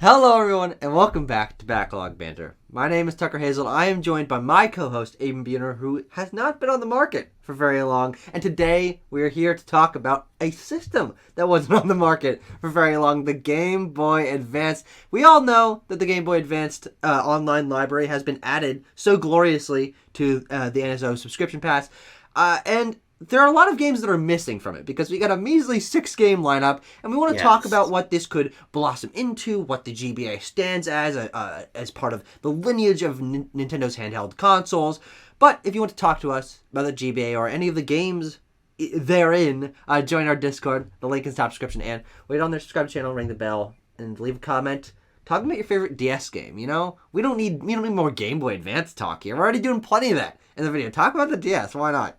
Hello, everyone, and welcome back to Backlog Banter. My name is Tucker Hazel. I am joined by my co-host, Aben Buhner, who has not been on the market for very long. And today, we are here to talk about a system that wasn't on the market for very long, the Game Boy Advance. We all know that the Game Boy Advance online library has been added so gloriously to the NSO subscription pass. And there are a lot of games that are missing from it because we got a measly 6-game lineup, and we want to talk about what this could blossom into, what the GBA stands as part of the lineage of Nintendo's handheld consoles. But if you want to talk to us about the GBA or any of the games therein, join our Discord. The link is in the top description, and wait on their subscribe channel, ring the bell, and leave a comment. Talk about your favorite DS game. You know, we don't need more Game Boy Advance talk here. We're already doing plenty of that in the video. Talk about the DS. Why not?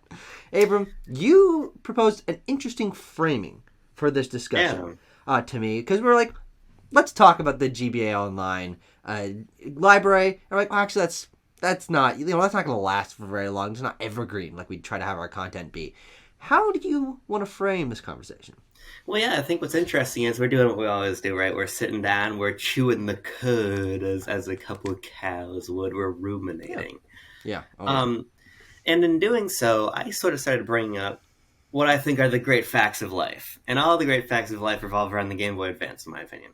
Abram, you proposed an interesting framing for this discussion to me, because we were like, let's talk about the GBA Online library. And we're like, well, actually, that's not going to last for very long. It's not evergreen like we try to have our content be. How do you want to frame this conversation? Well, yeah, I think what's interesting is we're doing what we always do, right? We're sitting down, we're chewing the cud as a couple of cows would. We're ruminating. Yeah. And in doing so, I sort of started bringing up what I think are the great facts of life. And all the great facts of life revolve around the Game Boy Advance, in my opinion.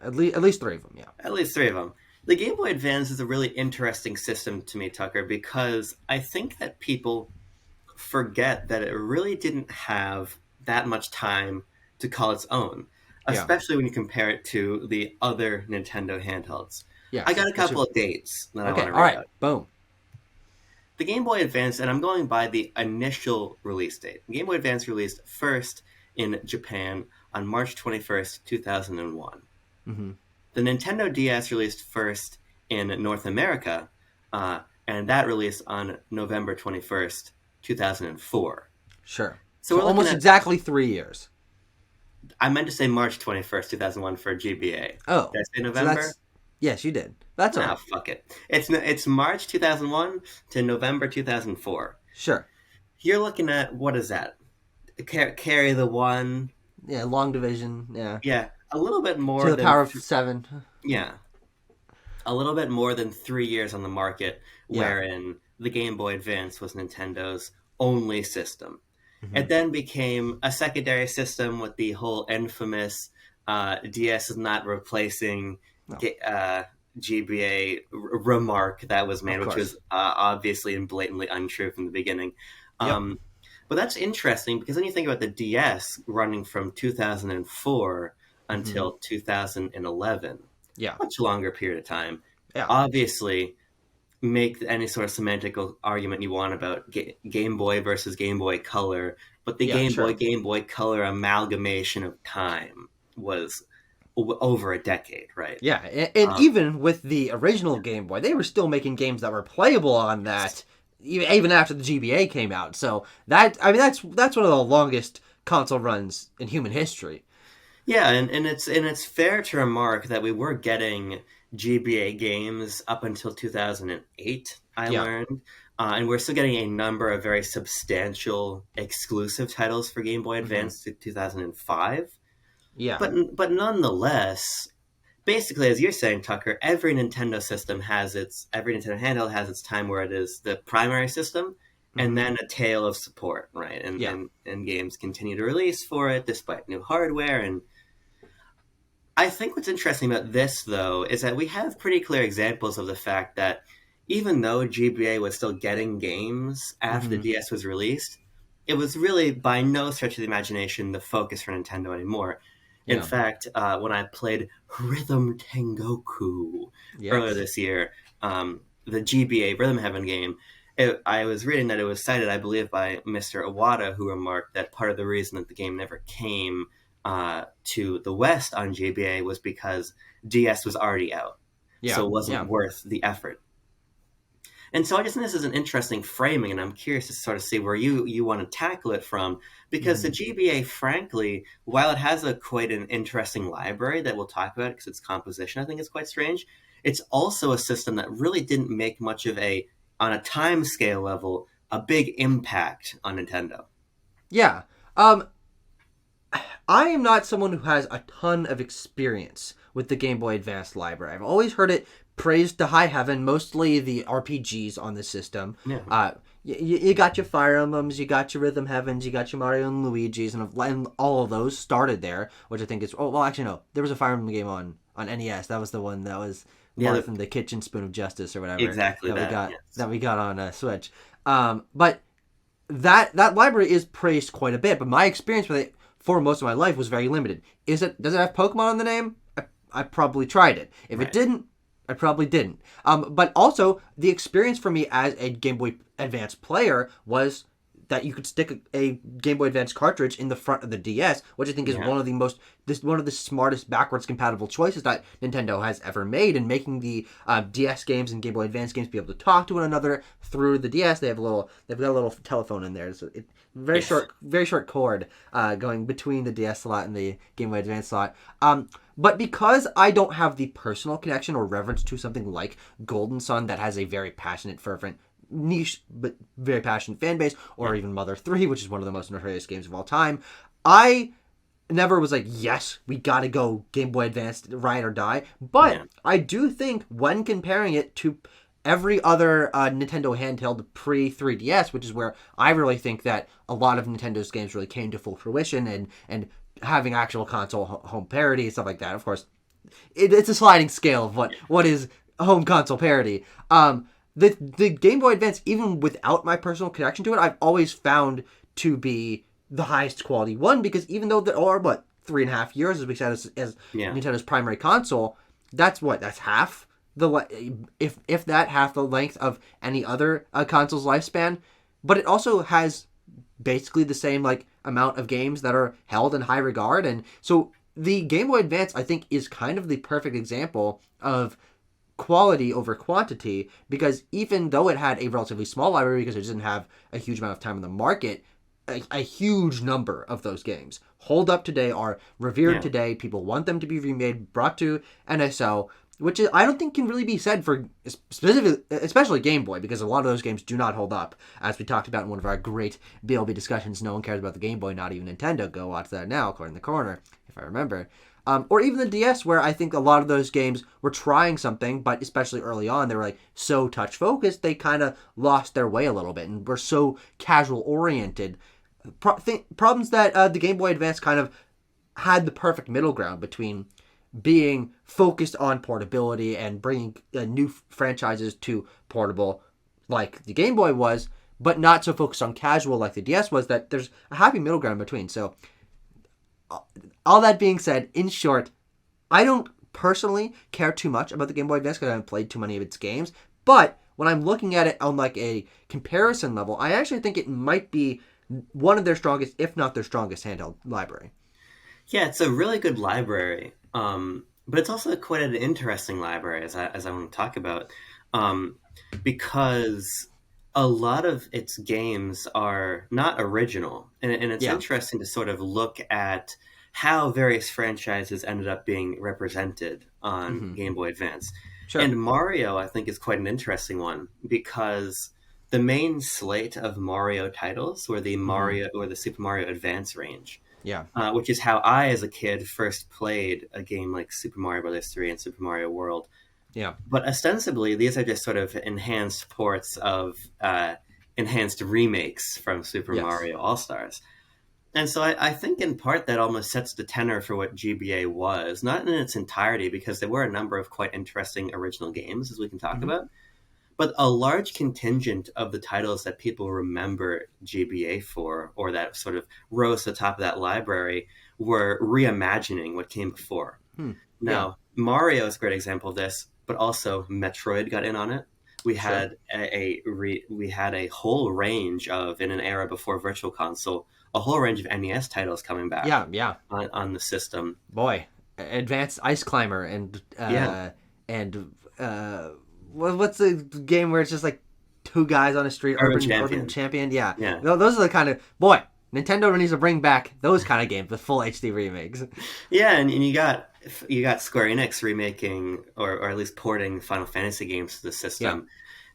At least three of them, yeah. At least three of them. The Game Boy Advance is a really interesting system to me, Tucker, because I think that people forget that it really didn't have that much time to call its own, especially when you compare it to the other Nintendo handhelds. Yeah, I got a couple of dates that I want to read out. Boom. The Game Boy Advance, and I'm going by the initial release date. The Game Boy Advance released first in Japan on March 21st, 2001. Mm-hmm. The Nintendo DS released first in North America, and that released on November 21st, 2004. Sure. So we're almost exactly 3 years. I meant to say March 21st, 2001 for GBA. Oh. Did I say November? Yes, you did. That's all right. Fuck it. It's March 2001 to November 2004. Sure. You're looking at, what is that? Carry the one. Yeah, long division. Yeah. Yeah, a little bit more to the power of 7. Yeah. A little bit more than 3 years on the market, wherein the Game Boy Advance was Nintendo's only system. Mm-hmm. It then became a secondary system with the whole infamous DS is not replacing GBA remark that was made, which was obviously and blatantly untrue from the beginning. But that's interesting because then you think about the DS running from 2004 until 2011. Yeah. Much longer period of time. Yeah. Obviously, make any sort of semantic argument you want about Game Boy versus Game Boy Color, but the Game Boy Color amalgamation of time was over a decade, right? Yeah, and even with the original Game Boy, they were still making games that were playable on that, even after the GBA came out. So that's one of the longest console runs in human history. Yeah, and it's fair to remark that we were getting GBA games up until 2008, I learned. And we're still getting a number of very substantial exclusive titles for Game Boy Advance to 2005. Yeah. But nonetheless, basically, as you're saying, Tucker, every Nintendo handheld has its time where it is the primary system, and then a tail of support, right? And games continue to release for it despite new hardware. And I think what's interesting about this, though, is that we have pretty clear examples of the fact that even though GBA was still getting games after the DS was released, it was really by no stretch of the imagination the focus for Nintendo anymore. In fact, when I played Rhythm Tengoku earlier this year, the GBA Rhythm Heaven game, I was reading that it was cited, I believe, by Mr. Iwata, who remarked that part of the reason that the game never came to the West on GBA was because DS was already out. So it wasn't worth the effort. And so I just think this is an interesting framing, and I'm curious to sort of see where you want to tackle it from, because the GBA, frankly, while it has quite an interesting library that we'll talk about because its composition I think is quite strange, it's also a system that really didn't make much of on a time scale level, a big impact on Nintendo. Yeah. I am not someone who has a ton of experience with the Game Boy Advance library. I've always heard it praised to high heaven, mostly the RPGs on the system. Yeah. You got your Fire Emblems, you got your Rhythm Heavens, you got your Mario and Luigi's, and all of those started there, which I think is... Oh, well, actually, no. There was a Fire Emblem game on NES. That was the one that was more from the Kitchen Spoon of Justice or whatever. Exactly that we got on Switch. But that library is praised quite a bit, but my experience with it for most of my life was very limited. Does it have Pokemon in the name? I probably tried it. If it didn't, I probably didn't. But also, the experience for me as a Game Boy Advance player was that you could stick a Game Boy Advance cartridge in the front of the DS, which I think is one of the smartest backwards compatible choices that Nintendo has ever made in making the DS games and Game Boy Advance games be able to talk to one another through the DS. They've got a little telephone in there, so very short cord going between the DS slot and the Game Boy Advance slot. But because I don't have the personal connection or reverence to something like Golden Sun that has a very passionate, fervent, niche but very passionate fan base, or even Mother 3, which is one of the most notorious games of all time, I never was like, yes, we gotta go Game Boy Advance, ride or die. But I do think when comparing it to every other Nintendo handheld pre-3DS, which is where I really think that a lot of Nintendo's games really came to full fruition, and having actual console home parity and stuff like that. Of course, it's a sliding scale of what is home console parity. The Game Boy Advance, even without my personal connection to it, I've always found to be the highest quality one, because even though there are 3.5 years, as we said, as Nintendo's primary console, that's half if that half the length of any other console's lifespan. But it also has basically the same amount of games that are held in high regard, and so the Game Boy Advance, I think, is kind of the perfect example of quality over quantity, because even though it had a relatively small library because it didn't have a huge amount of time in the market, a huge number of those games hold up today, are revered today. People want them to be remade, brought to NSO, which I don't think can really be said for especially Game Boy, because a lot of those games do not hold up. As we talked about in one of our great BLB discussions, no one cares about the Game Boy, not even Nintendo. Go watch that now, according to the corner, if I remember. Or even the DS, where I think a lot of those games were trying something, but especially early on, they were so touch-focused, they kind of lost their way a little bit and were so casual-oriented. Problems that the Game Boy Advance kind of had the perfect middle ground between being focused on portability and bringing new franchises to portable like the Game Boy was, but not so focused on casual like the DS was, that there's a happy middle ground between. So all that being said, in short, I don't personally care too much about the Game Boy Advance because I haven't played too many of its games, but when I'm looking at it on a comparison level, I actually think it might be one of their strongest, if not their strongest, handheld library. Yeah, it's a really good library, but it's also quite an interesting library, as I want to talk about, because a lot of its games are not original, and it's interesting to sort of look at how various franchises ended up being represented on Game Boy Advance. Sure. And Mario, I think, is quite an interesting one, because the main slate of Mario titles were the Mario or the Super Mario Advance range. Yeah. Which is how I, as a kid, first played a game like Super Mario Bros. 3 and Super Mario World. Yeah. But ostensibly, these are just sort of enhanced ports of enhanced remakes from Super Mario All-Stars. And so I think in part that almost sets the tenor for what GBA was, not in its entirety, because there were a number of quite interesting original games, as we can talk about, but a large contingent of the titles that people remember GBA for, or that sort of rose to the top of that library, were reimagining what came before. Now, Mario is a great example of this, but also Metroid got in on it. We had we had a whole range of, in an era before Virtual Console, a whole range of NES titles coming back. On the system. Boy, Advanced Ice Climber and what's the game where it's just two guys on a street? Urban Champion. Yeah. Those are the kind of Nintendo needs to bring back those kind of games with full HD remakes. Yeah, and you got Square Enix remaking or at least porting Final Fantasy games to the system,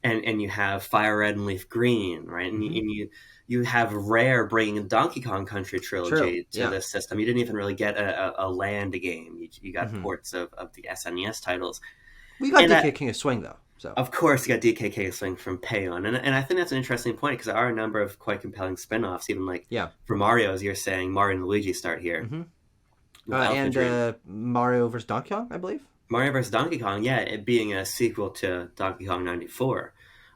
and you have Fire Red and Leaf Green, right? And You have Rare bringing Donkey Kong Country True. trilogy to Yeah. this system. You didn't even really get a land game. You got Hmm. ports of the SNES titles. We got And DK King of Swing though, so of course, you got DKK Swing from Payon. And I think that's an interesting point because there are a number of quite compelling spin offs, even like yeah. for Mario, as you're saying, Mario and Luigi start here Hmm. with Alpha And Dream. Mario vs. Donkey Kong, I believe. Mario vs. Donkey Kong, yeah, it being a sequel to Donkey Kong 94.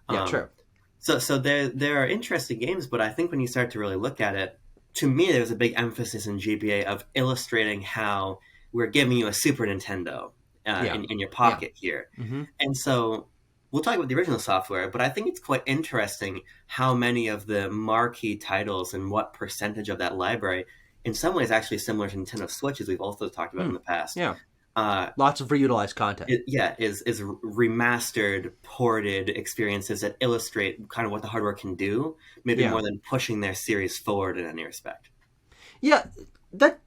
Yeah, Um, true. so there are interesting games, but I think when you start to really look at it, to me, there's a big emphasis in GBA of illustrating how we're giving you a Super Nintendo Yeah. in your Yeah. pocket here. Hmm. And so we'll talk about the original software, but I think it's quite interesting how many of the marquee titles and what percentage of that library, in some ways, actually similar to Nintendo Switch, as we've also talked about in the past. Yeah. Uh, Lots of reutilized content. is remastered, ported experiences that illustrate kind of what the hardware can do, maybe Yeah. more than pushing their series forward in any respect. Yeah, that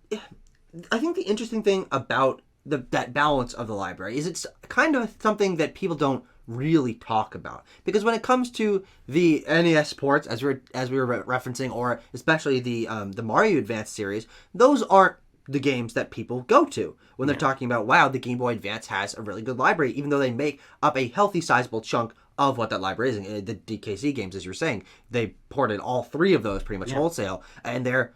I think the interesting thing about that balance of the library is it's kind of something that people don't really talk about, because when it comes to the NES ports, as we were referencing, or especially the Mario Advance series, those aren't the games that people go to when they're Yeah. talking about, wow, the Game Boy Advance has a really good library, even though they make up a healthy sizable chunk of what that library is. And the DKC games, as you're saying, they ported all three of those pretty much wholesale, and they're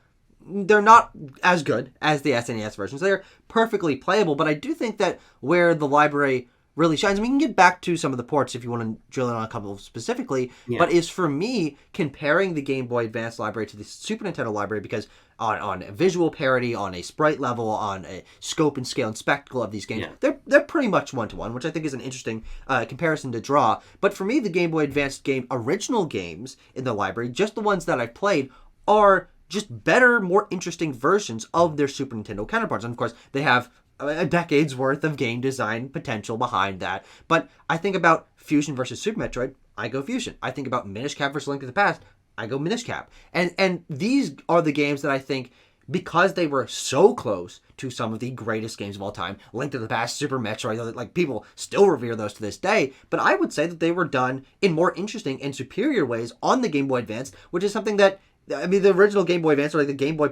not as good as the SNES versions. They're perfectly playable, but I do think that where the library really shines, and we can get back to some of the ports if you want to drill in on a couple specifically, Yeah. but is for me comparing the Game Boy Advance library to the Super Nintendo library, because on a visual parity, on a sprite level, on a scope and scale and spectacle of these games, they're pretty much one-to-one, which I think is an interesting comparison to draw. But for me, the Game Boy Advance original games in the library, just the ones that I've played, are just better, more interesting versions of their Super Nintendo counterparts. And of course, they have a decade's worth of game design potential behind that. But I think about Fusion versus Super Metroid, I go Fusion. I think about Minish Cap versus Link to the Past, I go Minish Cap. And these are the games that I think, because they were so close to some of the greatest games of all time, Link to the Past, Super Metroid, like people still revere those to this day, but I would say that they were done in more interesting and superior ways on the Game Boy Advance, which is something that, I mean, the original Game Boy Advance, or like the Game Boy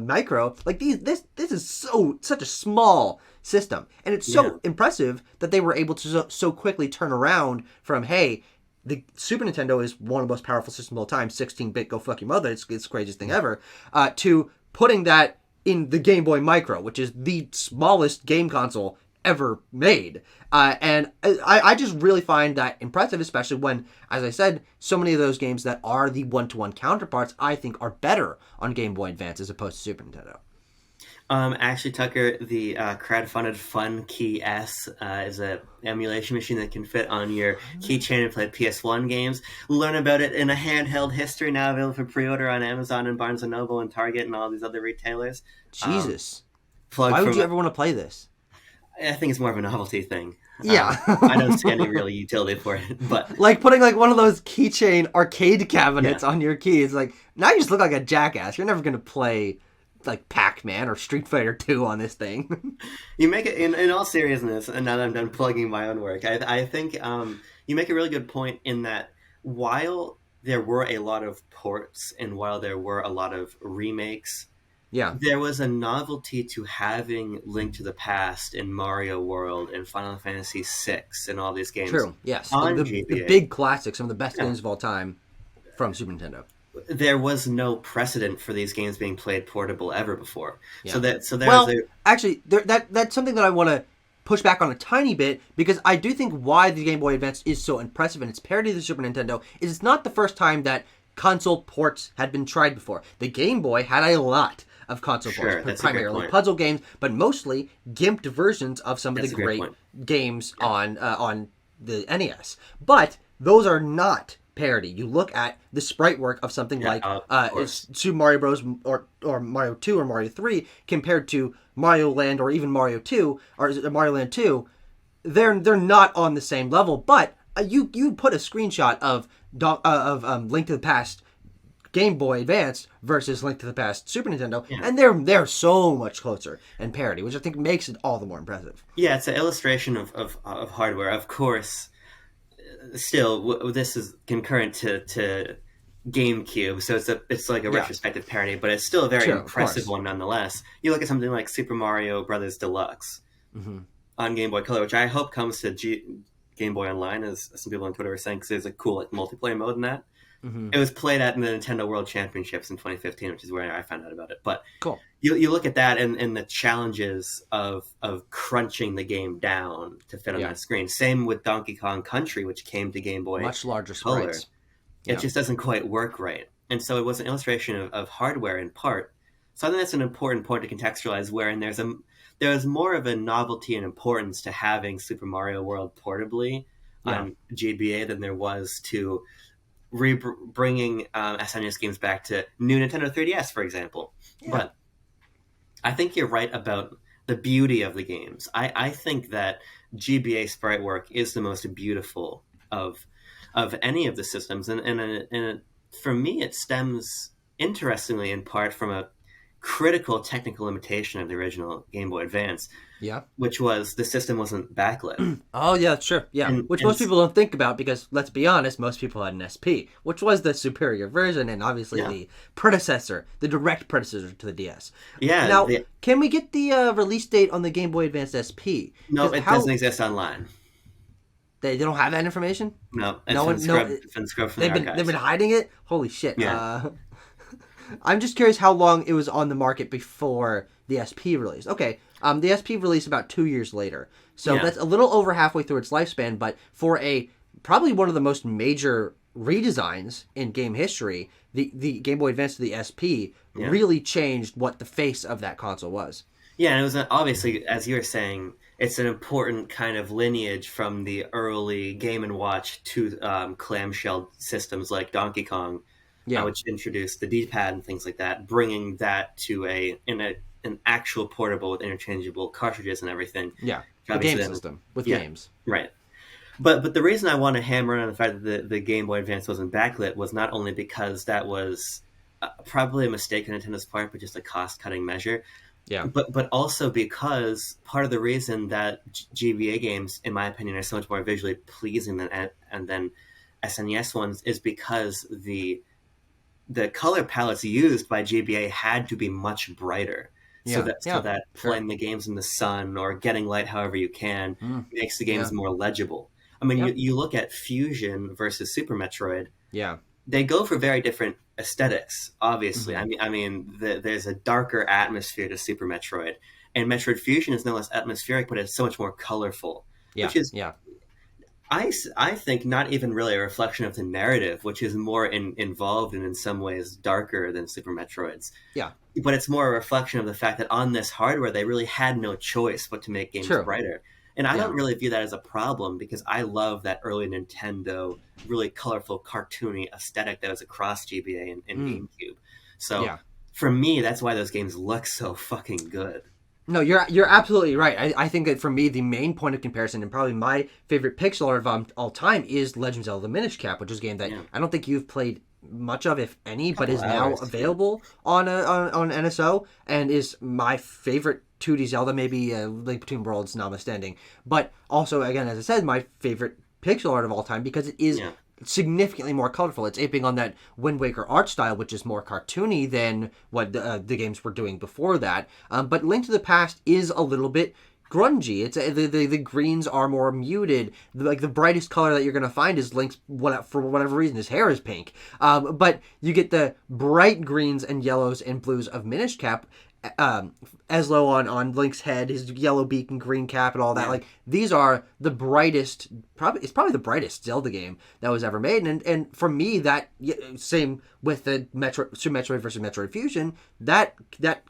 Micro, like this is such a small system, and it's so impressive that they were able to so quickly turn around from, hey, the Super Nintendo is one of the most powerful systems of all time, 16-bit, go fuck your mother, it's the craziest thing ever, to putting that in the Game Boy Micro, which is the smallest game console ever made. And I just really find that impressive, especially when, as I said, so many of those games that are the one-to-one counterparts, I think, are better on Game Boy Advance as opposed to Super Nintendo. Actually, Tucker, the crowdfunded Fun Key S is an emulation machine that can fit on your keychain and play PS1 games. Learn about it in a handheld history, now available for pre-order on Amazon and Barnes & Noble and Target and all these other retailers. Jesus. Plug Why would from- you ever want to play this? I think it's more of a novelty thing. Yeah. I don't see any real utility for it, but like putting like one of those keychain arcade cabinets on your key. It's like, now you just look like a jackass. You're never going to play like Pac-Man or Street Fighter 2 on this thing. you make it in all seriousness, and now that I'm done plugging my own work, I think you make a really good point in that while there were a lot of ports and while there were a lot of remakes, yeah, there was a novelty to having Link to the Past and Mario World and Final Fantasy VI and all these games. True. Yes, on the GBA. big classics, some of the best games of all time from Super Nintendo. There was no precedent for these games being played portable ever before. Yeah. So there's actually, that's something that I want to push back on a tiny bit, because I do think why the Game Boy Advance is so impressive in its parody of the Super Nintendo is it's not the first time that console ports had been tried before. The Game Boy had a lot of console ports, primarily puzzle games, but mostly gimped versions of some of the great games on the NES. But those are not parody. You look at the sprite work of something like Super Mario Bros. Or Mario 2 or Mario 3 compared to Mario Land or even Mario 2 or Mario Land 2. They're not on the same level. But you put a screenshot of Link to the Past Game Boy Advance versus Link to the Past Super Nintendo, and they're so much closer in parity, which I think makes it all the more impressive. Yeah, it's an illustration of hardware. Of course, still, this is concurrent to GameCube, so it's like a Yeah. retrospective parody, but it's still a very Sure, of impressive course. one nonetheless. You look at something like Super Mario Brothers Deluxe Hmm. on Game Boy Color, which I hope comes to Game Boy Online, as some people on Twitter were saying, because there's a cool like multiplayer mode in that. Hmm. It was played at the Nintendo World Championships in 2015, which is where I found out about it. But Cool. you look at that and the challenges of crunching the game down to fit on Yeah. that screen. Same with Donkey Kong Country, which came to Game Boy Much larger Color. sprites. It Yeah. just doesn't quite work right. And so it was an illustration of hardware in part. So I think that's an important point to contextualize, wherein there's more of a novelty and importance to having Super Mario World portably Yeah. on GBA than there was to bringing SNES games back to new Nintendo 3DS, for example. Yeah. But I think you're right about the beauty of the games. I think that GBA sprite work is the most beautiful of any of the systems, and for me, it stems interestingly in part from a critical technical limitation of the original Game Boy Advance, Yeah. which was the system wasn't backlit. Oh, yeah, sure. Yeah. Which And most people don't think about because, let's be honest, most people had an SP, which was the superior version and obviously yeah, the predecessor, the direct predecessor to the DS. yeah. Now, can we get the release date on the Game Boy Advance SP? No, 'Cause it doesn't exist online. They don't have that information? No, No one, it's been scrubbed from the archives. they've been hiding it? Holy shit. Yeah. I'm just curious how long it was on the market before the SP released. Okay, the SP released about 2 years later, so Yeah. that's a little over halfway through its lifespan. But for probably one of the most major redesigns in game history, the Game Boy Advance to the SP Yeah. really changed what the face of that console was. Yeah, and it was obviously, as you were saying, it's an important kind of lineage from the early Game and Watch to clamshell systems like Donkey Kong, Yeah, which introduced the D-pad and things like that, bringing that to an actual portable with interchangeable cartridges and everything. yeah, Which a game obviously then- system with yeah. games. Right. But the reason I want to hammer in on the fact that the Game Boy Advance wasn't backlit was not only because that was probably a mistake on Nintendo's part, but just a cost-cutting measure. Yeah, But also because part of the reason that GBA games, in my opinion, are so much more visually pleasing than SNES ones is because the color palettes used by GBA had to be much brighter. So that sure. playing the games in the sun or getting light however you can makes the games Yeah. more legible. I mean, Yep. you look at Fusion versus Super Metroid, Yeah, they go for very different aesthetics. Obviously, Mhm. I mean, there's a darker atmosphere to Super Metroid, and Metroid Fusion is no less atmospheric, but it's so much more colorful. yeah, Which is, yeah, I think, not even really a reflection of the narrative, which is more involved and in some ways darker than Super Metroid's. yeah. But it's more a reflection of the fact that on this hardware, they really had no choice but to make games True. brighter. And I Yeah. don't really view that as a problem because I love that early Nintendo, really colorful, cartoony aesthetic that was across GBA and GameCube. So Yeah. for me, that's why those games look so fucking good. No, you're absolutely right. I think that for me, the main point of comparison and probably my favorite pixel art of all time is Legend of Zelda Minish Cap, which is a game that I don't think you've played much of, if any, but is now available on NSO and is my favorite 2D Zelda, maybe Link Between Worlds notwithstanding. But also, again, as I said, my favorite pixel art of all time because it is significantly more colorful. It's aping on that Wind Waker art style, which is more cartoony than what the games were doing before that. But Link to the Past is a little bit grungy. It's the greens are more muted. Like the brightest color that you're gonna find is Link's, for whatever reason, his hair is pink. But you get the bright greens and yellows and blues of Minish Cap. Eslo on Link's head, his yellow beak and green cap and all that. Like these are the brightest. It's probably the brightest Zelda game that was ever made. And for me, that same with the Super Metroid versus Metroid Fusion. That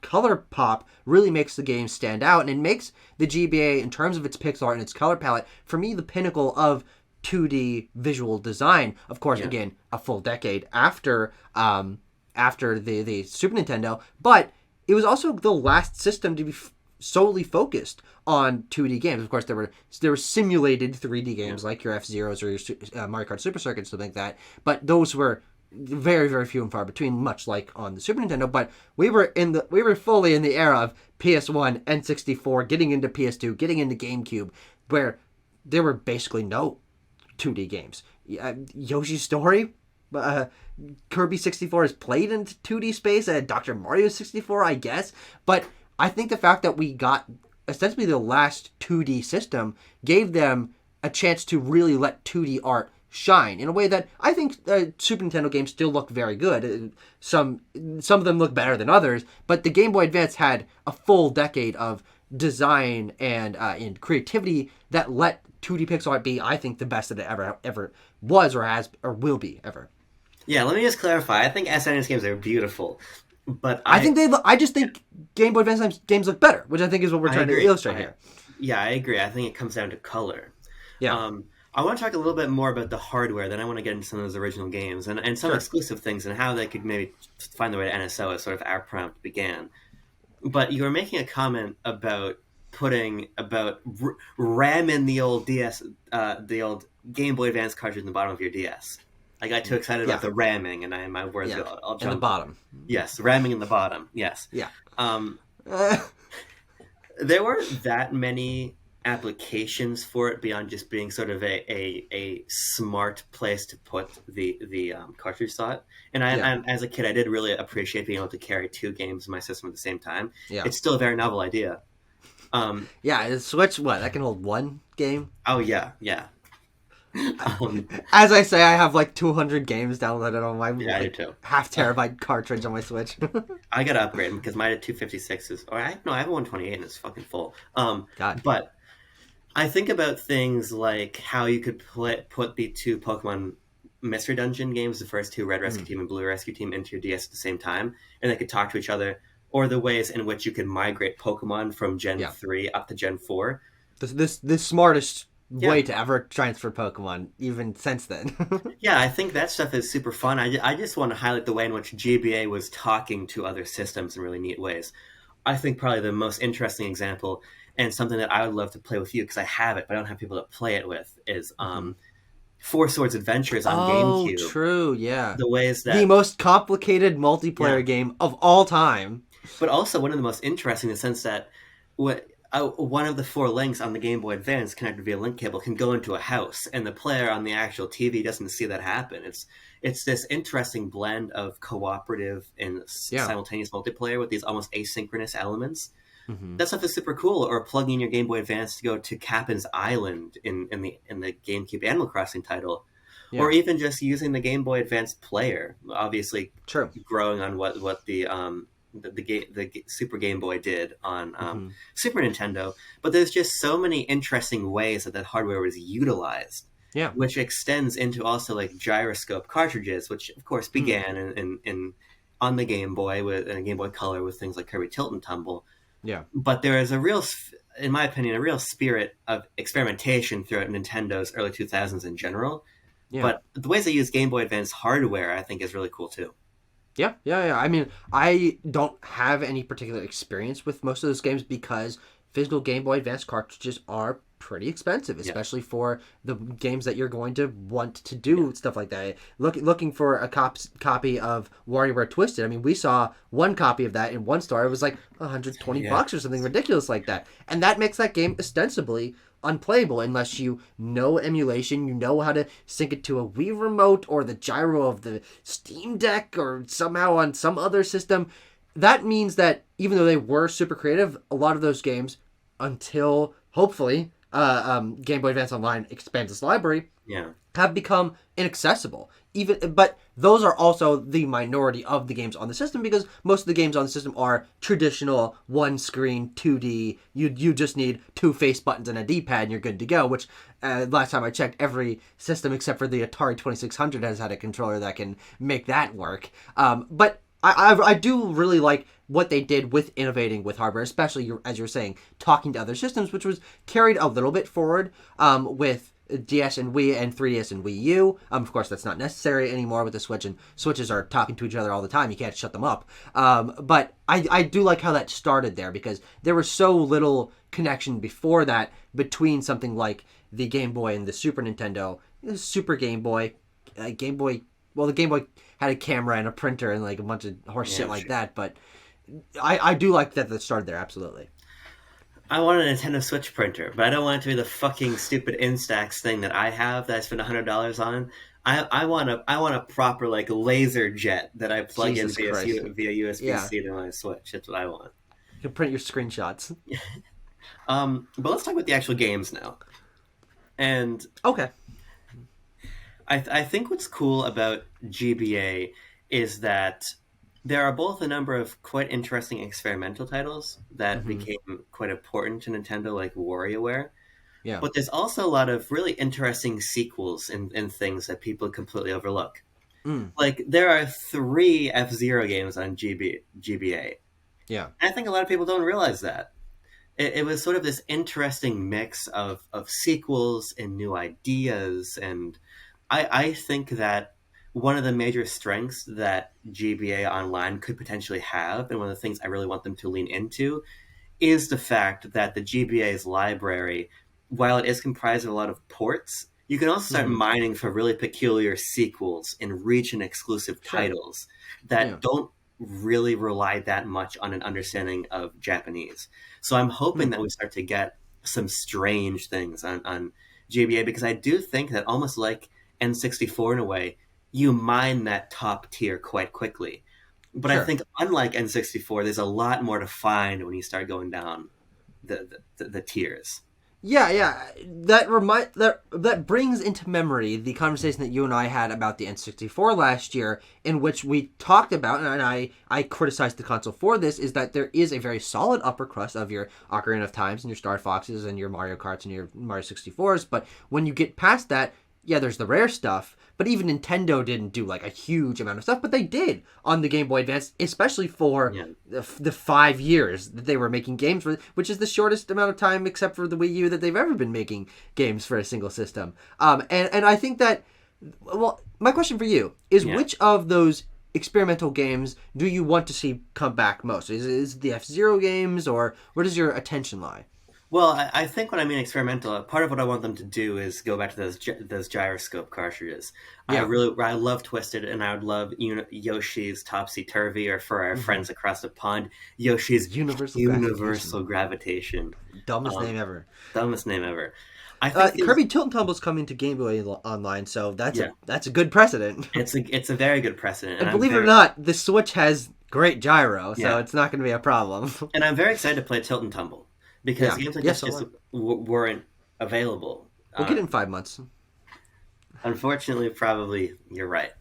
color pop really makes the game stand out, and it makes the GBA in terms of its pixel art and its color palette for me the pinnacle of 2D visual design. Of course, again, a full decade after the Super Nintendo, but it was also the last system to be solely focused on 2D games. Of course, there were simulated 3D games like your F-Zeros or your Mario Kart Super Circuit, something like that. But those were very, very few and far between, much like on the Super Nintendo. But we were fully in the era of PS1, N64, getting into PS2, getting into GameCube, where there were basically no 2D games. Yoshi's Story, Kirby 64 is played in 2D space, and Dr. Mario 64, I guess. But I think the fact that we got essentially the last 2D system gave them a chance to really let 2D art shine in a way that I think Super Nintendo games still look very good. Some of them look better than others, but the Game Boy Advance had a full decade of design and creativity that let 2D pixel art be, I think, the best that it ever was or has or will be ever. Yeah, let me just clarify. I think SNES games are beautiful, but I just think Game Boy Advance games look better, which I think is what we're trying to illustrate here. Yeah, I agree. I think it comes down to color. Yeah. I want to talk a little bit more about the hardware, then I want to get into some of those original games and some exclusive things and how they could maybe find their way to NSO as sort of our prompt began. But you were making a comment about ramming the old DS, the old Game Boy Advance cartridge in the bottom of your DS. I got too excited about the ramming, and my words all jumped. In the bottom. Yes, ramming in the bottom. Yes. Yeah. There weren't that many applications for it beyond just being sort of a smart place to put the cartridge slot. And as a kid, I did really appreciate being able to carry two games in my system at the same time. Yeah. It's still a very novel idea. The Switch, that can hold one game? Oh, yeah. As I say, I have like 200 games downloaded on my I do too. half terabyte cartridge on my Switch. I gotta upgrade because my 256 is. I have a 128 and it's fucking full. God. But I think about things like how you could put the two Pokemon Mystery Dungeon games, the first two, Red Rescue Team and Blue Rescue Team, into your DS at the same time, and they could talk to each other, or the ways in which you could migrate Pokemon from Gen 3 up to Gen 4. The smartest way to ever transfer Pokemon, even since then. Yeah, I think that stuff is super fun. I just want to highlight the way in which GBA was talking to other systems in really neat ways. I think probably the most interesting example, and something that I would love to play with you, because I have it, but I don't have people to play it with, is Four Swords Adventures on GameCube. Oh, true, yeah. The ways that... the most complicated multiplayer game of all time. But also one of the most interesting in the sense that one of the four links on the Game Boy Advance connected via link cable can go into a house, and the player on the actual TV doesn't see that happen. It's this interesting blend of cooperative and simultaneous multiplayer with these almost asynchronous elements. Mm-hmm. That stuff is super cool. Or plugging in your Game Boy Advance to go to Captain's Island in the GameCube Animal Crossing title. Yeah. Or even just using the Game Boy Advance player. Obviously, growing on what the Super Game Boy did on Super Nintendo. But there's just so many interesting ways that hardware was utilized. Yeah. Which extends into also like gyroscope cartridges, which of course began in on the Game Boy and a Game Boy Color with things like Kirby Tilt and Tumble. Yeah. But there is in my opinion, a real spirit of experimentation throughout Nintendo's early 2000s in general. Yeah. But the ways they use Game Boy Advance hardware, I think, is really cool too. Yeah. I mean, I don't have any particular experience with most of those games because physical Game Boy Advance cartridges are pretty expensive, especially for the games that you're going to want to do stuff like that. Looking for a copy of WarioWare Twisted. I mean, we saw one copy of that in one store. It was like $120 or something ridiculous like that, and that makes that game ostensibly unplayable unless you know emulation, you know how to sync it to a Wii remote or the gyro of the Steam Deck or somehow on some other system. That means that even though they were super creative, a lot of those games, until hopefully Game Boy Advance Online expands its library, have become inaccessible. But those are also the minority of the games on the system because most of the games on the system are traditional one-screen 2D. You just need two face buttons and a D-pad and you're good to go, which last time I checked, every system except for the Atari 2600 has had a controller that can make that work. But I do really like what they did with innovating with hardware, especially, as you were saying, talking to other systems, which was carried a little bit forward with DS and Wii and 3DS and Wii U. Of course, that's not necessary anymore with the Switch, and Switches are talking to each other all the time. You can't shut them up. But I do like how that started there because there was so little connection before that between something like the Game Boy and the Super Nintendo. Super Game Boy, Game Boy... Well, the Game Boy had a camera and a printer and like a bunch of horse shit like that, but I do like that started there, absolutely. I want a Nintendo Switch printer, but I don't want it to be the fucking stupid Instax thing that I have that I spent $100 on. I want a proper like laser jet that I plug in Jesus Christ. via USB Yeah, C to my Switch. That's what I want. you can print your screenshots. But let's talk about the actual games now. And Okay. I think what's cool about GBA is that there are both a number of quite interesting experimental titles that Hmm. became quite important to Nintendo, like WarioWare. Yeah. But there's also a lot of really interesting sequels and things that people completely overlook. Mm. Like, there are three F-Zero games on GBA. Yeah. I think a lot of people don't realize that. It was sort of this interesting mix of sequels and new ideas. And I think that one of the major strengths that GBA Online could potentially have, and one of the things I really want them to lean into, is the fact that the GBA's library, while it is comprised of a lot of ports, you can also start Hmm. mining for really peculiar sequels and region exclusive Sure. titles Yeah. that don't really rely that much on an understanding of Japanese. So I'm hoping Hmm. that we start to get some strange things on GBA, because I do think that, almost like N64 in a way, you mine that top tier quite quickly. But I Sure. think, unlike N64, there's a lot more to find when you start going down the tiers. Yeah, yeah. That brings into memory the conversation that you and I had about the N64 last year, in which we talked about, and I criticized the console for this, is that there is a very solid upper crust of your Ocarina of Times and your Star Foxes and your Mario Karts and your Mario 64s, but when you get past that, yeah, there's the rare stuff, but even Nintendo didn't do like a huge amount of stuff, but they did on the Game Boy Advance, especially for Yeah, the 5 years that they were making games for, which is the shortest amount of time, except for the Wii U, that they've ever been making games for a single system. And I think that, well, my question for you is, yeah. which of those experimental games do you want to see come back most? Is it the F-Zero games, or where does your attention lie? Well, I think when I mean experimental, part of what I want them to do is go back to those gyroscope cartridges. Yeah. I love Twisted, and I would love Yoshi's Topsy Turvy, or for our Hmm. friends across the pond, Yoshi's Universal Universal Gratification. Gravitation. Dumbest name Um, ever. Dumbest name ever. I think these, Kirby Tilt and Tumble's coming to Game Boy Online, so yeah, that's a good precedent. it's a very good precedent, and And believe it or not, the Switch has great gyro, so yeah, it's not going to be a problem. and I'm very excited to play Tilt and Tumble, because Yeah. games like this Yes, I just want. weren't available. We'll get it in 5 months. Unfortunately, probably you're right.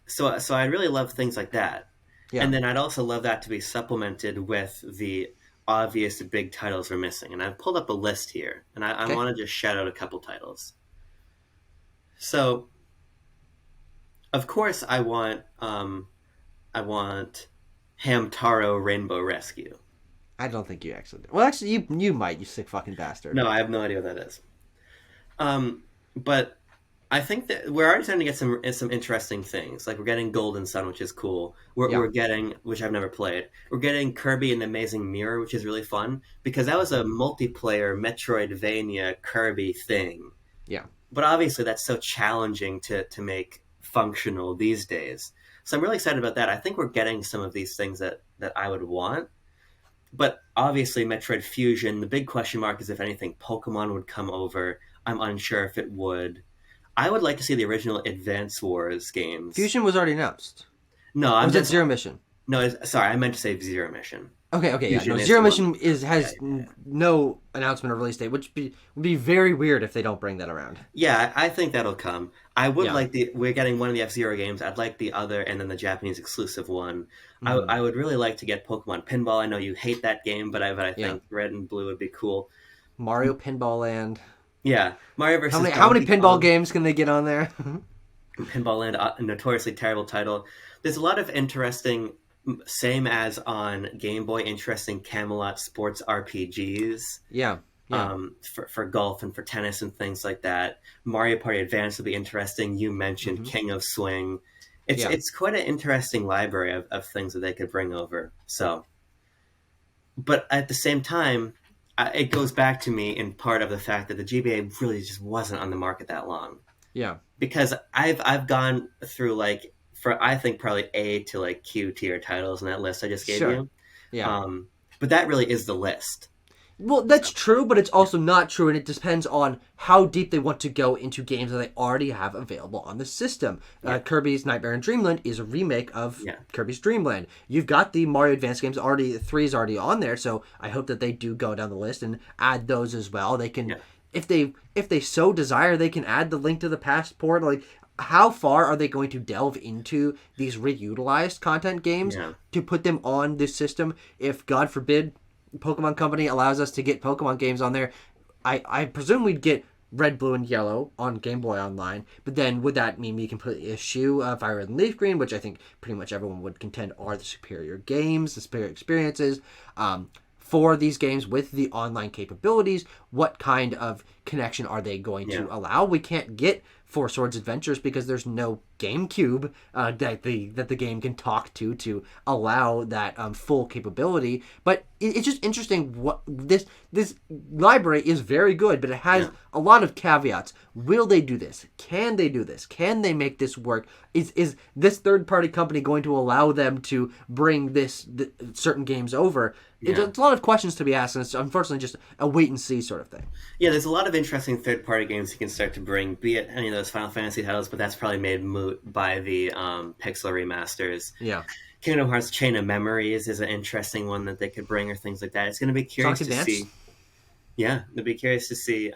So I really love things like that, Yeah. and then I'd also love that to be supplemented with the obvious big titles we're missing. And I've pulled up a list here, and I Okay. want to just shout out a couple titles. So, of course, I want Hamtaro Rainbow Rescue. I don't think you actually. Well, actually, you might. You sick fucking bastard. No, I have no idea what that is. But I think that we're already starting to get some interesting things. Like, we're getting Golden Sun, which is cool. Yeah. We're getting, which I've never played. We're getting Kirby and the Amazing Mirror, which is really fun, because that was a multiplayer Metroidvania Kirby thing. Yeah. But obviously, that's so challenging to make functional these days. So I'm really excited about that. I think we're getting some of these things that I would want. But obviously, Metroid Fusion, the big question mark is if anything Pokemon would come over. I'm unsure if it would. I would like to see the original Advance Wars games. Fusion was already announced. No, Or I'm was it just Zero Mission? no. Sorry, I meant to say Zero Mission. Okay. Okay. Yeah. No. Fusion is Zero the one. Mission is Yeah, has no announcement or release date, which would be very weird if they don't bring that around. yeah. I think that'll come. I would Yeah. like the. We're getting one of the F Zero games. I'd like the other, and then the Japanese exclusive one. Hmm. I would really like to get Pokemon Pinball. I know you hate that game, but I Yeah. think Red and Blue would be cool. Mario Pinball Land. Yeah, Mario How versus many Donkey pinball Kong. games can they get on there? Pinball Land, a notoriously terrible title. There's a lot of interesting, same as on Game Boy, interesting Camelot sports RPGs, Yeah. Yeah. for golf and for tennis and things like that. Mario Party Advance will be interesting. You mentioned Hmm. King of Swing. It's Yeah. it's quite an interesting library of things that they could bring over. So, but at the same time, it goes back to me in part of the fact that the GBA really just wasn't on the market that long, Yeah. because I've gone through, like, for I think probably A to like Q tier titles in that list I just gave Sure. you. Yeah. Um, but that really is the list. Well, that's true, but it's also not true, and it depends on how deep they want to go into games that they already have available on the system. Yeah. Kirby's Nightmare in Dreamland is a remake of Yeah. Kirby's Dreamland. You've got the Mario Advance games already, 3 is already on there, so I hope that they do go down the list and add those as well. They can, Yeah. if they so desire, they can add the Link to the Past port. Like, how far are they going to delve into these reutilized content games Yeah. to put them on this system? If, God forbid, Pokemon Company allows us to get Pokemon games on there, I presume we'd get Red, Blue, and Yellow on Game Boy Online. But then would that mean we completely eschew Fire Red and Leaf Green, which I think pretty much everyone would contend are the superior games, the superior experiences for these games with the online capabilities? What kind of connection are they going to allow? We can't get Four Swords Adventures because there's no GameCube that the game can talk to allow that full capability. But it's just interesting. What this library is very good, but it has a lot of caveats. Will they do this? Can they do this? Can they make this work? Is this third party company going to allow them to bring certain games over? Yeah. It's a lot of questions to be asked, and it's unfortunately just a wait and see sort of thing. Yeah, there's a lot of interesting third-party games you can start to bring, be it any of those Final Fantasy titles, but that's probably made moot by the Pixel remasters. Yeah. Kingdom Hearts Chain of Memories is an interesting one that they could bring, or things like that. It's going to be curious Sonic to Advance? see. Yeah, it'll be curious to see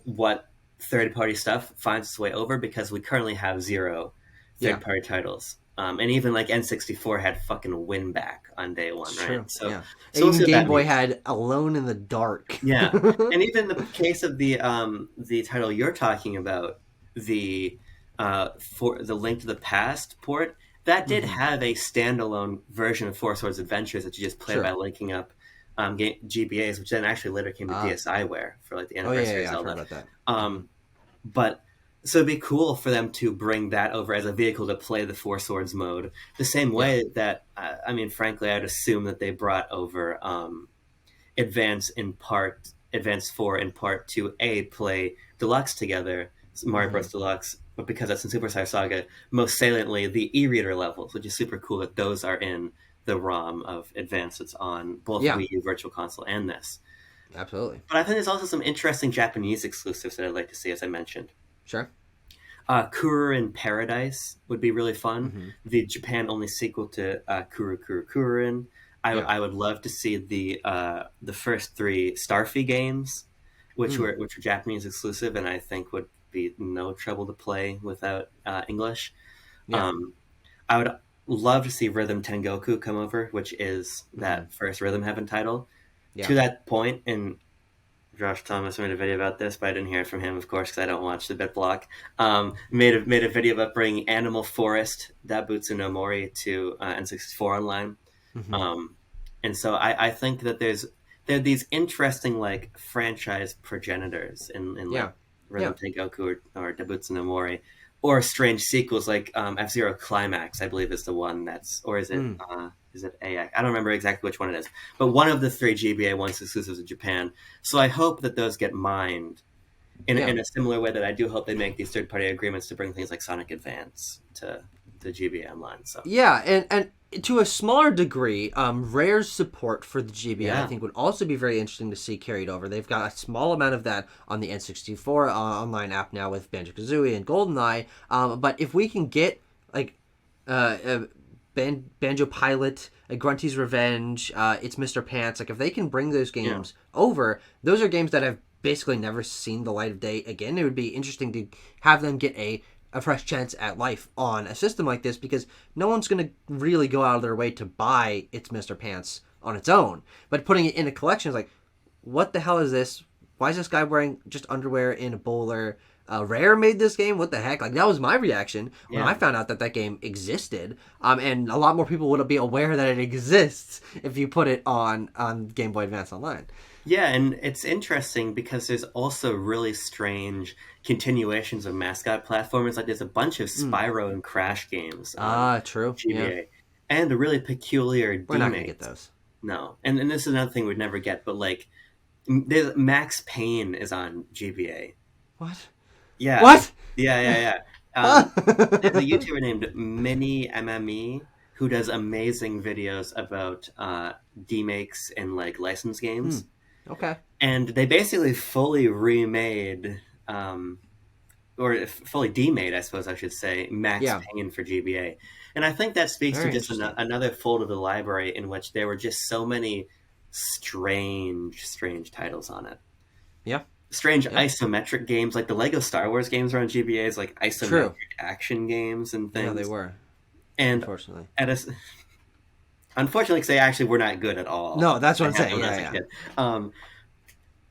what third-party stuff finds its way over, because we currently have 0 third-party titles. And even like N64 had fucking Winback on day one, right? True. So, yeah. so we'll see Even what that Game Boy means. had Alone in the Dark. Yeah, and even the case of the title you're talking about, the for the Link to the Past port, that did have a standalone version of Four Swords Adventures that you just play by linking up GBAs, which then actually later came to DSiWare for like the anniversary of Zelda. I forgot about that. But so it'd be cool for them to bring that over as a vehicle to play the Four Swords mode, the same way that I mean, frankly, I'd assume that they brought over Advance 4 in part to play Deluxe together, Mario Bros. Deluxe, but because that's in Superstar Saga, most saliently the e-reader levels, which is super cool that those are in the ROM of Advance that's on both Wii U Virtual Console and this. Absolutely. But I think there's also some interesting Japanese exclusives that I'd like to see, as I mentioned. Sure. Kuru in Paradise would be really fun. The Japan-only sequel to Kururin. I would love to see the first 3 Starfy games, which were Japanese exclusive, and I think would be no trouble to play without English. Yeah. I would love to see Rhythm Tengoku come over, which is that first Rhythm Heaven title. Yeah. To that point, and Josh Thomas made a video about this, but I didn't hear it from him, of course, because I don't watch the BitBlock. Made a video about bringing Animal Forest, Dabutsu no Mori, to N64 Online. And so I think that there are these interesting like franchise progenitors in like Rhythm Tengoku or Dabutsu no Mori, or strange sequels like F-Zero Climax, I believe is the one that's, or is it AX? I don't remember exactly which one it is, but one of the 3 GBA ones exclusives in Japan. So I hope that those get mined in a similar way that I do hope they make these third-party agreements to bring things like Sonic Advance to the GBA Online. So and to a smaller degree, Rare's support for the GBA I think would also be very interesting to see carried over. They've got a small amount of that on the N64 online app now with Banjo-Kazooie and GoldenEye. But if we can get like Banjo Pilot, Grunty's Revenge, It's Mr. Pants, like if they can bring those games over, those are games that have basically never seen the light of day again. It would be interesting to have them get a fresh chance at life on a system like this, because no one's going to really go out of their way to buy It's Mr. Pants on its own. But putting it in a collection is like, what the hell is this? Why is this guy wearing just underwear in a bowler? Rare made this game? What the heck? Like, that was my reaction when I found out that game existed. And a lot more people would be aware that it exists if you put it on Game Boy Advance Online. Yeah, and it's interesting because there's also really strange continuations of mascot platformers. Like there's a bunch of Spyro and Crash games on true. GBA. Yeah. And a really peculiar We're not going to get those. No. And this is another thing we'd never get, but like there's Max Payne is on GBA. What? Yeah. What? Yeah. There's a YouTuber named Mini MME who does amazing videos about demakes and like licensed games. Okay. And they basically fully remade, or fully demade, I suppose I should say, Max Yeah. Payne for GBA. And I think that speaks to Very just interesting. another fold of the library in which there were just so many strange titles on it. Yeah. Strange Yeah. isometric games, like the Lego Star Wars games were on GBA's, like True. isometric action games and Yeah, they things. were. And Unfortunately. at a, unfortunately, because they actually were not good at all. No, that's what I I'm had saying. them Yeah, as a yeah. kid.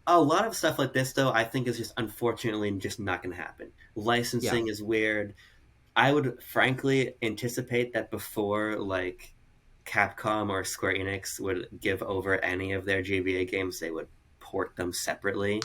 A lot of stuff like this, though, I think is just unfortunately just not going to happen. Yeah. Licensing is weird. I would frankly anticipate that before like Capcom or Square Enix would give over any of their GBA games, they would port them separately.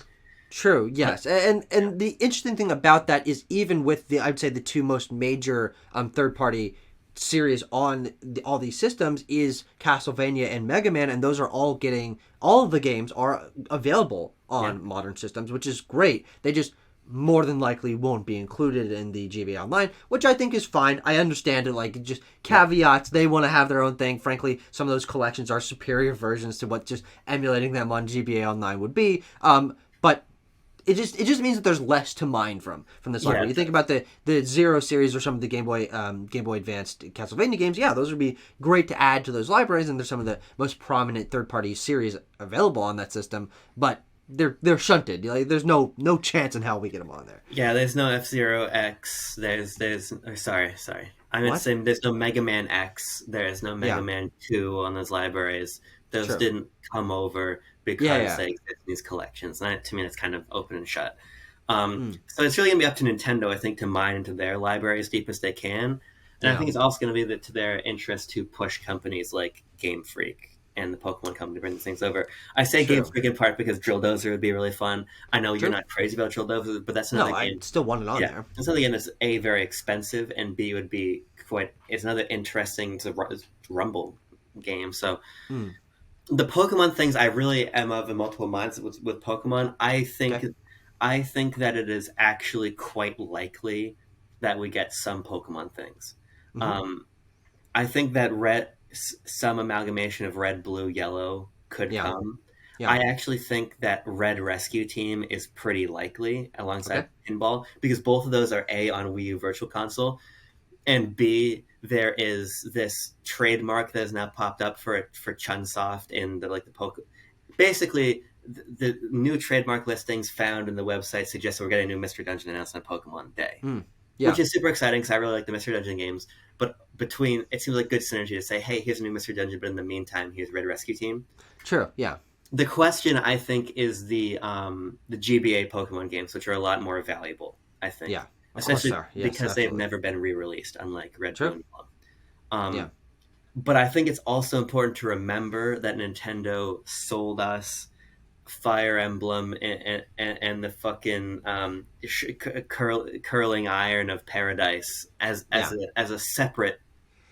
True. But Yes. And the interesting thing about that is even with the I'd say the two most major third party series on all these systems is Castlevania and Mega Man, and those are all of the games are available yeah, on modern systems, which is great. They just more than likely won't be included in the GBA Online, which I think is fine. I understand it, like just yeah, caveats. They want to have their own thing. Frankly, some of those collections are superior versions to what just emulating them on GBA Online would be. But it just means that there's less to mine from this yeah. library. You think about the Zero series or some of the Game Boy Advanced Castlevania games. Yeah, those would be great to add to those libraries, and they're some of the most prominent third party series available on that system. But they're shunted. Like, there's no chance in hell we get them on there. Yeah, there's no F-Zero X. Sorry. I meant to What? say there's no Mega Man X. There's no Mega Yeah, Man 2 on those libraries. Those true. didn't come over Yeah, because yeah. they exist in these collections. And that, to me, it's kind of open and shut. Mm, So it's really going to be up to Nintendo, I think, to mine into their library as deep as they can. And I yeah, think it's also going to be to their interest to push companies like Game Freak and the Pokemon Company to bring these things over. I say Game true, Freak in part because Drill Dozer would be really fun. I know you're true. not crazy about Drill Dozer, but that's another No, I game. still want it on Yeah, there. that's another game that's A, very expensive, and B, would be quite. It's another interesting to rumble game. So Mm, the Pokemon things, I really am of in multiple minds with Pokemon. okay. I think that it is actually quite likely that we get some Pokemon things. Hmm. Um, I think that some amalgamation of red, blue, yellow could Yeah, come. yeah. I actually think that Red Rescue Team is pretty likely alongside Okay. Pinball because both of those are A on Wii U Virtual Console, and B, there is this trademark that has now popped up for Chunsoft in the poke. Basically, the new trademark listings found in the website suggest that we're getting a new Mystery Dungeon announced on Pokemon Day, Mm, which yeah. is super exciting because I really like the Mystery Dungeon games. But between it seems like good synergy to say, hey, here's a new Mystery Dungeon, but in the meantime, here's Red Rescue Team. True. Yeah. The question I think is the GBA Pokemon games, which are a lot more valuable. I think, Yeah. Of course, especially sir. Yes, because they've absolutely. never been re-released, unlike Red, Blue, True. and Yellow. Yeah. But I think it's also important to remember that Nintendo sold us Fire Emblem and the fucking curling iron of paradise Yeah. as a separate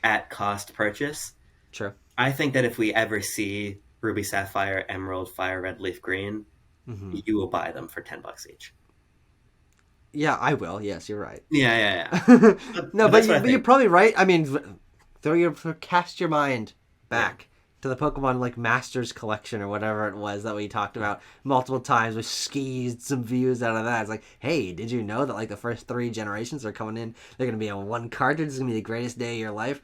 at cost purchase. True. I think that if we ever see Ruby Sapphire, Emerald, Fire Red, Leaf Green, Hmm. you will buy them for $10 each. Yeah, I will. Yes, you're right. Yeah. No, But that's what I but you're think. probably right. I mean, cast your mind Yeah, back to the Pokemon like Masters collection or whatever it was that we talked about multiple times. We squeezed some views out of that. It's like, hey, did you know that like the first three generations are coming in? They're gonna be on one cartridge. It's gonna be the greatest day of your life.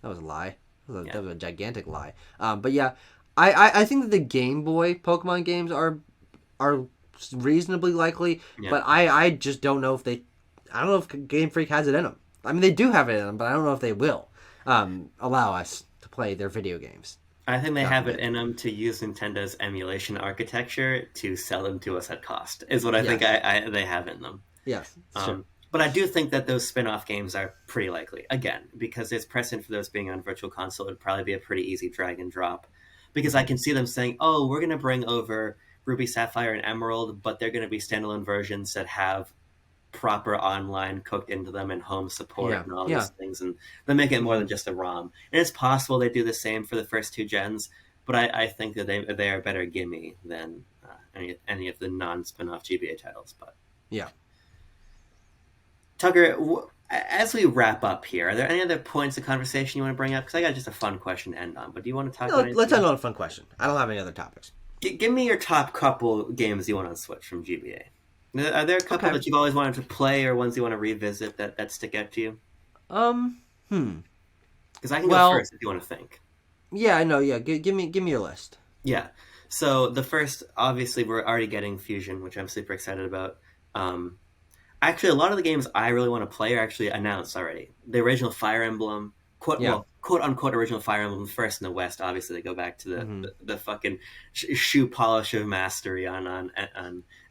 That was a lie. yeah, That was a gigantic lie. But yeah, I think that the Game Boy Pokemon games are reasonably likely, yeah. but I just don't know if they. I don't know if Game Freak has it in them. I mean, they do have it in them, but I don't know if they will allow us to play their video games. I think they God have it forbid. in them to use Nintendo's emulation architecture to sell them to us at cost. Is what I think Yes. they have in them. Yes. It's true. But I do think that those spin-off games are pretty likely. Again, because there's precedent for those being on Virtual Console, it would probably be a pretty easy drag and drop. Because I Hmm. can see them saying, "Oh, we're going to bring over Ruby, Sapphire, and Emerald, but they're going to be standalone versions that have proper online cooked into them and home support Yeah. and all Yeah. these things, and they make it more Hmm. than just a ROM." And it's possible they do the same for the first two gens, but I think that they are better gimme than any of the non-spin-off GBA titles. But Yeah. Tucker, as we wrap up here, are there any other points of conversation you want to bring up? Because I got just a fun question to end on. But do you want to talk No, about let's anything end else? on a fun question. I don't have any other topics. Give me your top couple games you want on Switch from GBA. Are there a couple Okay. that you've always wanted to play or ones you want to revisit that stick out to you? Um. Hmm. Because I can go Well, first if you want to think. yeah, I know. Yeah, give me your list. Yeah. So the first, obviously, we're already getting Fusion, which I'm super excited about. Um, Actually, a lot of the games I really want to play are actually announced already. The original Fire Emblem, Yeah. quote unquote original Fire Emblem, first in the West. Obviously, they go back to the Hmm. the, the fucking shoe polish of mastery on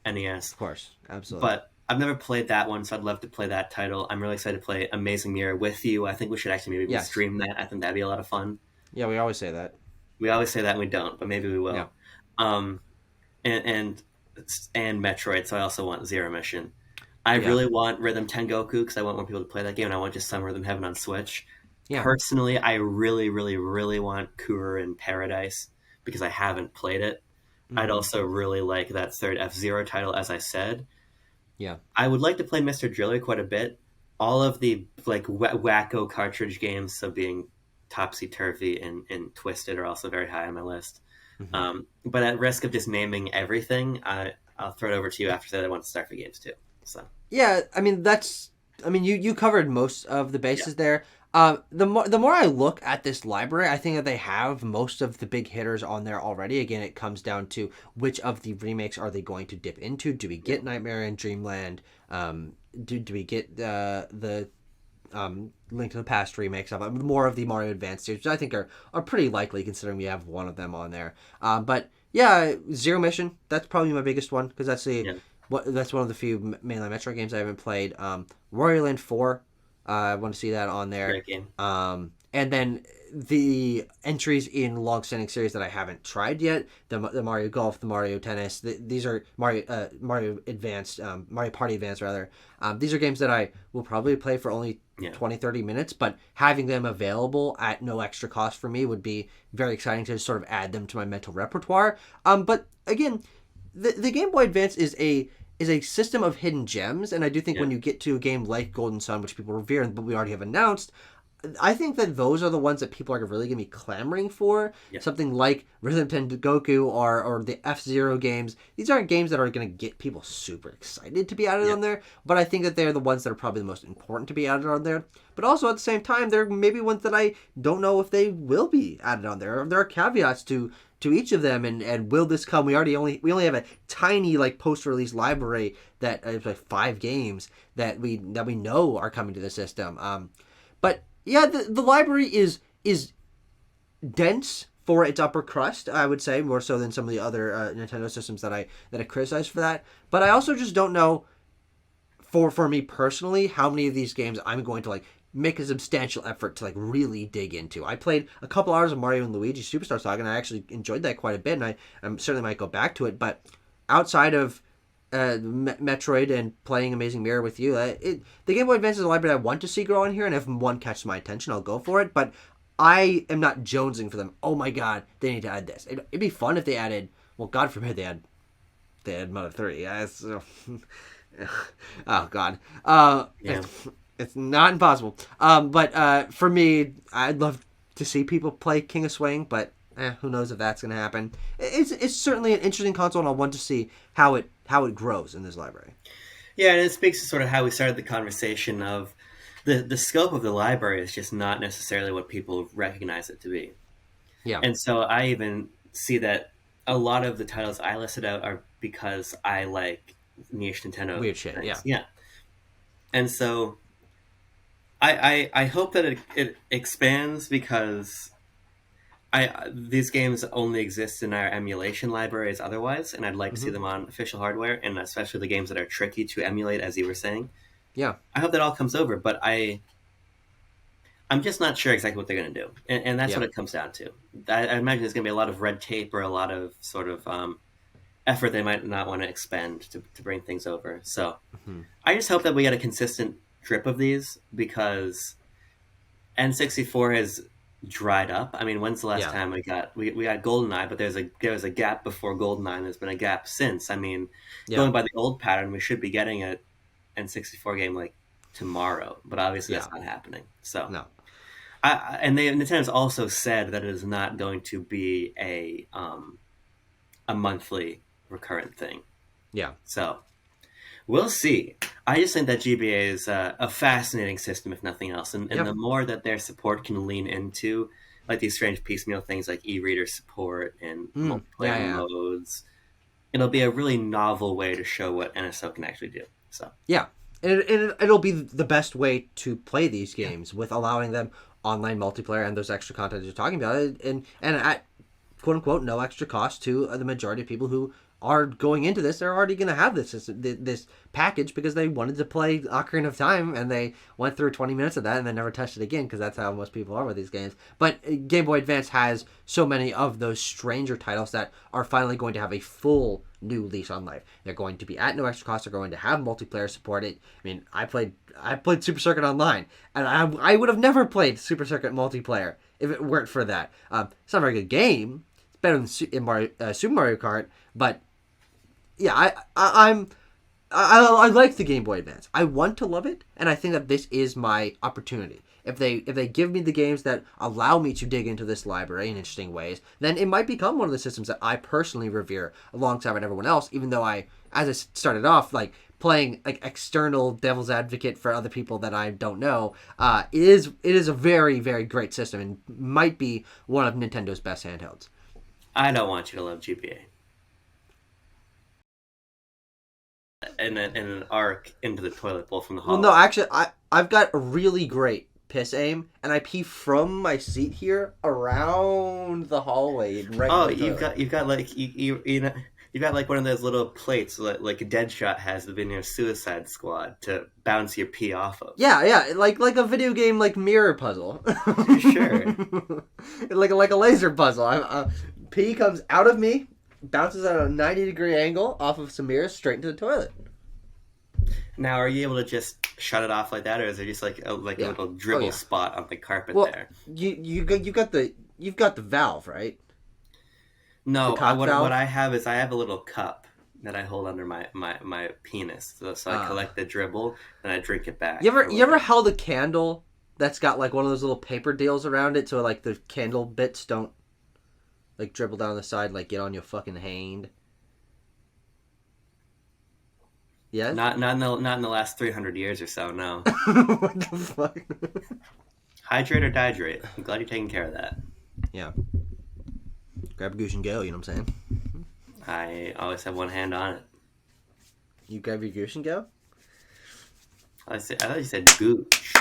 NES. Of course, absolutely. But I've never played that one, so I'd love to play that title. I'm really excited to play Amazing Mirror with you. I think we should actually maybe even Yes. stream that. I think that'd be a lot of fun. Yeah, we always say that. We always say that and we don't, but maybe we Yeah. will. Um, and and and Metroid. So I also want Zero Mission. I Yeah. really want Rhythm Tengoku because I want more people to play that game, and I want just some Rhythm Heaven on Switch. Yeah. Personally, I really, really, really want Cooler in Paradise because I haven't played it. I'd Hmm. also really like that third F Zero title, as I said. Yeah. I would like to play Mr. Driller quite a bit. All of the like wacko cartridge games, so being Topsy Turvy and Twisted, are also very high on my list. Hmm. But at risk of just naming everything, I'll throw it over to you after that. I want to start for games too. So Yeah, I mean that's. I mean you covered most of the yeah, bases there. The more I look at this library, I think that they have most of the big hitters on there already. Again, it comes down to which of the remakes are they going to dip into? Do we yeah, get Nightmare and Dreamland? Do we get the Link to the Past remakes of more of the Mario Advance series, which I think are pretty likely considering we have one of them on there. But yeah, Zero Mission, that's probably my biggest one because yeah. that's one of the few mainline Metro games I haven't played. Wario Land 4, I want to see that on It's a there. great game. And then the entries in long-standing series that I haven't tried yet, the Mario Golf, the Mario Tennis, these are Mario Advanced, Mario Party Advance rather. These are games that I will probably play for only Yeah, 20-30 minutes, but having them available at no extra cost for me would be very exciting to sort of add them to my mental repertoire. But again, the Game Boy Advance is a system of hidden gems, and I do think yeah, when you get to a game like Golden Sun, which people revere, but we already have announced, I think that those are the ones that people are really going to be clamoring for. yeah, Something like Rhythm Tengoku or the F Zero games. These aren't games that are going to get people super excited to be added yeah, on there, but I think that they're the ones that are probably the most important to be added on there. But also at the same time, there may be ones that I don't know if they will be added on there. There are caveats to each of them, and will this come? We only have a tiny like post release library that is like 5 games that we know are coming to the system. But yeah, the library is dense for its upper crust. I would say more so than some of the other Nintendo systems that I criticize for that. But I also just don't know for me personally how many of these games I'm going to like make a substantial effort to like really dig into. I played a couple hours of Mario and Luigi Superstar Saga, and I actually enjoyed that quite a bit, and I certainly might go back to it. But outside of Metroid and playing Amazing Mirror with you, the Game Boy Advance is a library I want to see grow in here, and if one catches my attention, I'll go for it. But I am not jonesing for them. Oh my god, they need to add this. It'd be fun if they added. Well, God forbid they had Mother 3. Yeah, oh god. yeah. It's not impossible. But for me, I'd love to see people play King of Swing, but who knows if that's going to happen. It's certainly an interesting console, and I want to see how it grows in this library. Yeah, and it speaks to sort of how we started the conversation of the scope of the library is just not necessarily what people recognize it to be. Yeah, And so I even see that a lot of the titles I listed out are because I like niche Nintendo weird shit. Yeah, things. Yeah. And so I hope that it expands because these games only exist in our emulation libraries otherwise, and I'd like to see hmm them on official hardware, and especially the games that are tricky to emulate, as you were saying. yeah, I hope that all comes over, but I'm just not sure exactly what they're going to do, and that's yeah, what it comes down to. I imagine there's going to be a lot of red tape or a lot of sort of effort they might not want to expend to bring things over. So hmm I just hope that we get a consistent drip of these because N64 has dried up. I mean, when's the last yeah, time we got GoldenEye? But there's a gap before GoldenEye, and there's been a gap since. I mean, yeah, going by the old pattern, we should be getting a N64 game like tomorrow, but obviously yeah. that's not happening. So, No, and Nintendo's also said that it is not going to be a monthly recurrent thing. Yeah. So we'll see. I just think that GBA is a fascinating system, if nothing else. And Yep. the more that their support can lean into, like these strange piecemeal things like e-reader support and multiplayer Yeah. modes, it'll be a really novel way to show what NSO can actually do. So Yeah. And it'll be the best way to play these games with allowing them online multiplayer and those extra content you're talking about. And at quote unquote no extra cost to the majority of people who are going into this. They're already going to have this package because they wanted to play Ocarina of Time and they went through 20 minutes of that and then never touched it again because that's how most people are with these games. But Game Boy Advance has so many of those stranger titles that are finally going to have a full new lease on life. They're going to be at no extra cost. They're going to have multiplayer support. I played Super Circuit Online, and I would have never played Super Circuit multiplayer if it weren't for that. It's not a very good game. It's better than Super Mario Kart, but yeah, I like the Game Boy Advance. I want to love it, and I think that this is my opportunity. If they give me the games that allow me to dig into this library in interesting ways, then it might become one of the systems that I personally revere alongside everyone else. Even though as I started off, like playing like external devil's advocate for other people that I don't know, it is a very, very great system and might be one of Nintendo's best handhelds. I don't want you to love GBA. And an arc into the toilet bowl from the hallway. Well, no, actually, I've got a really great piss aim, and I pee from my seat here around the hallway. Right. Oh, you've got like you know. You got like one of those little plates like a Deadshot has within your Suicide Squad to bounce your pee off of. Yeah, like a video game like mirror puzzle. Sure. like a laser puzzle. Pee comes out of me, bounces at a 90-degree angle off of some mirrors straight into the toilet. Now, are you able to just shut it off like that, or is there just like a little dribble spot on the carpet there? You've got the valve, right? No, what I have is I have a little cup that I hold under my penis, so I collect the dribble and I drink it back. You ever held a candle that's got like one of those little paper deals around it so like the candle bits don't like dribble down the side, like get on your fucking hand? Yes? Not in the last 300 years or so, no. What the fuck? Hydrate or dihydrate. I'm glad you're taking care of that. Yeah. Grab a goose and go, you know what I'm saying? I always have one hand on it. You grab your goose and go? I thought you said gooch.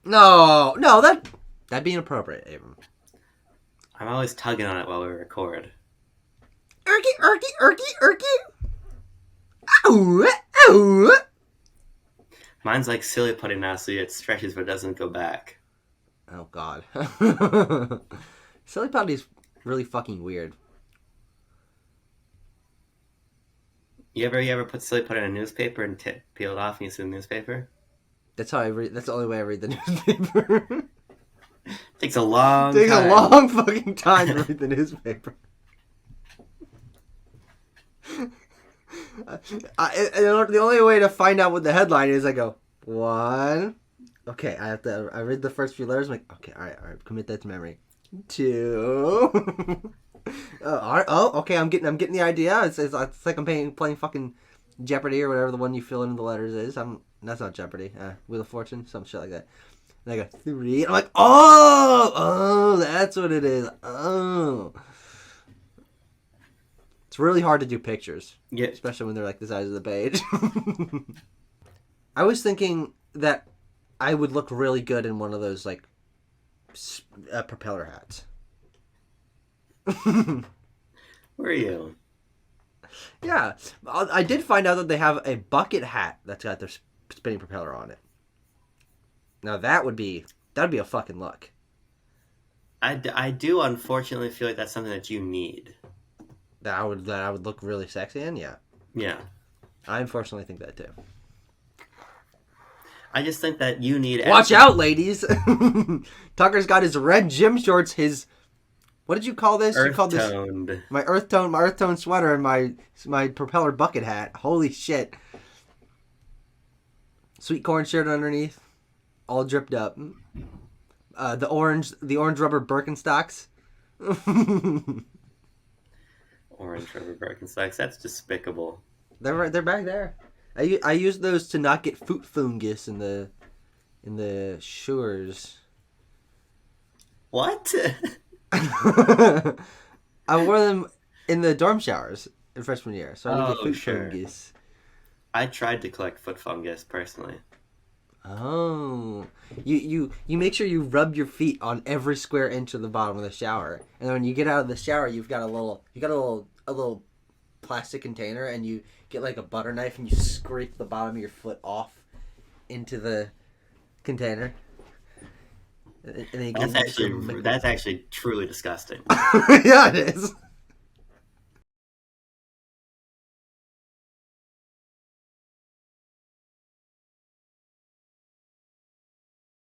No, that'd be inappropriate, Abram. I'm always tugging on it while we record. Erky. Ow. Mine's like silly putty now, so it stretches but doesn't go back. Oh, God. Silly putty's really fucking weird. You ever put silly putty in a newspaper and peel it off and you see the newspaper? That's how I read. That's the only way I read the newspaper. Takes a long time. Takes a long fucking time to read the newspaper. The only way to find out what the headline is, I go, one. Okay, I read the first few letters. I'm like, okay, all right, commit that to memory. 2. Okay, I'm getting the idea. It's like I'm playing fucking Jeopardy or whatever the one you fill in the letters is. That's not Jeopardy. Wheel of Fortune, some shit like that. And I go 3. I'm like, oh, that's what it is. Oh. It's really hard to do pictures. Yeah. Especially when they're like the size of the page. I was thinking that I would look really good in one of those like propeller hats. Were you? Yeah. I did find out that they have a bucket hat that's got their spinning propeller on it. Now that'd be a fucking look. I do unfortunately feel like that's something that you need. That I would look really sexy in, yeah. Yeah. I unfortunately think that too. I just think that you need... Watch out, ladies! Tucker's got his red gym shorts, his... What did you call this? You called this my earth tone sweater and my propeller bucket hat. Holy shit. Sweet corn shirt underneath. All dripped up. The orange rubber Birkenstocks. orange rubber Birkenstocks. That's despicable. They're back there. I use those to not get foot fungus in the shores. What? I wore them in the dorm showers in freshman year, so I didn't get foot fungus. I tried to collect foot fungus personally. Oh, you make sure you rub your feet on every square inch of the bottom of the shower, and then when you get out of the shower, you've got a little plastic container, and you get like a butter knife and you scrape the bottom of your foot off into the container. And then That's actually truly disgusting. Yeah, it is.